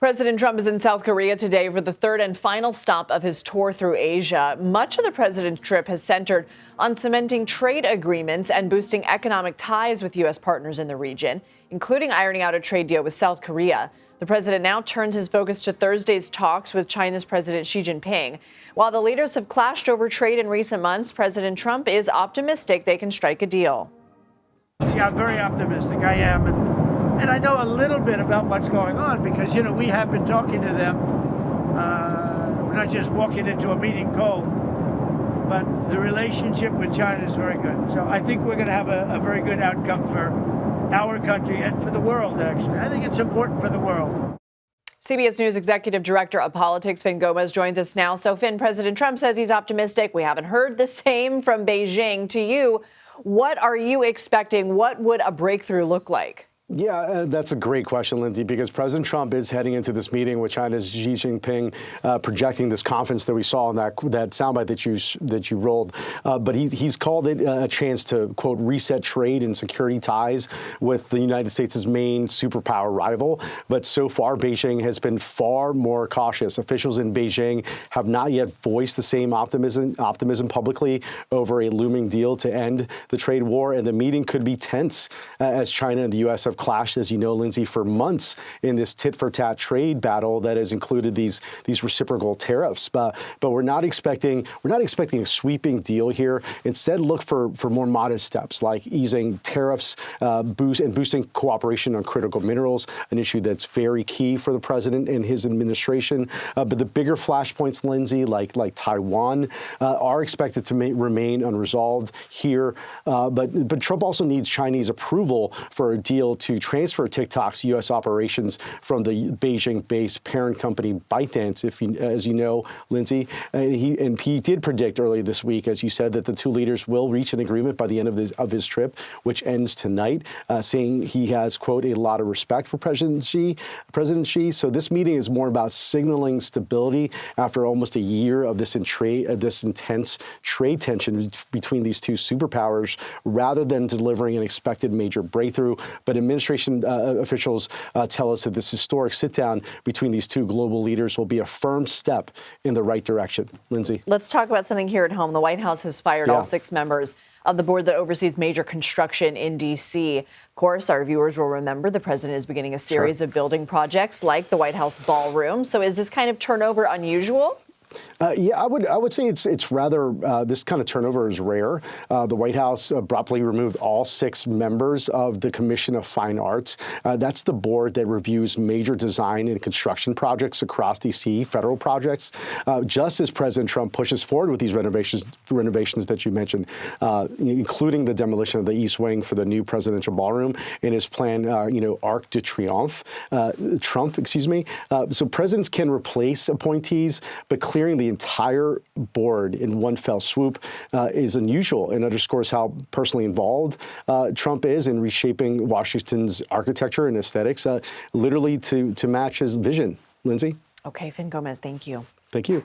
President Trump is in South Korea today for the third and final stop of his tour through Asia. Much of the president's trip has centered on cementing trade agreements and boosting economic ties with U.S. partners in the region, including ironing out a trade deal with South Korea. The president now turns his focus to Thursday's talks with China's President Xi Jinping. While the leaders have clashed over trade in recent months, President Trump is optimistic they can strike a deal. Yeah, I'm very optimistic. I am. And I know a little bit about what's going on because, we have been talking to them. We're not just walking into a meeting cold, but the relationship with China is very good. So I think we're going to have a very good outcome for our country and for the world, actually. I think it's important for the world. CBS News Executive Director of Politics, Fin Gómez, joins us now. So, Fin, President Trump says he's optimistic. We haven't heard the same from Beijing. To you, what are you expecting? What would a breakthrough look like? Yeah, that's a great question, Lindsay, because President Trump is heading into this meeting with China's Xi Jinping, projecting this confidence that we saw in that soundbite that you rolled. But he's called it a chance to, quote, reset trade and security ties with the United States' main superpower rival. But so far, Beijing has been far more cautious. Officials in Beijing have not yet voiced the same optimism publicly over a looming deal to end the trade war. And the meeting could be tense as China and the U.S. have clashed, as you know, Lindsay, for months in this tit-for-tat trade battle that has included these reciprocal tariffs. But we're not expecting a sweeping deal here. Instead, look for more modest steps like easing tariffs, boosting cooperation on critical minerals, an issue that's very key for the president and his administration. But the bigger flashpoints, Lindsay, like Taiwan, are expected to remain unresolved here. But Trump also needs Chinese approval for a deal to transfer TikTok's U.S. operations from the Beijing-based parent company ByteDance, as you know, Lindsay. And he did predict earlier this week, as you said, that the two leaders will reach an agreement by the end of his trip, which ends tonight, saying he has, quote, a lot of respect for President Xi. So this meeting is more about signaling stability after almost a year of this intense trade tension between these two superpowers, rather than delivering an expected major breakthrough. But administration officials tell us that this historic sit-down between these two global leaders will be a firm step in the right direction. Lindsay. Let's talk about something here at home. The White House has fired all 6 members of the board that oversees major construction in D.C. Of course, our viewers will remember the president is beginning a series of building projects like the White House ballroom. So is this kind of turnover unusual? Yeah, I would say it's rather this kind of turnover is rare. The White House abruptly removed all 6 members of the Commission of Fine Arts. That's the board that reviews major design and construction projects across D.C., federal projects. Just as President Trump pushes forward with these renovations that you mentioned, including the demolition of the East Wing for the new presidential ballroom and his planned, Arc de Triomphe, So presidents can replace appointees, but clearing the entire board in one fell swoop is unusual and underscores how personally involved Trump is in reshaping Washington's architecture and aesthetics, literally to match his vision. Lindsay? Okay, Fin Gómez, thank you. Thank you.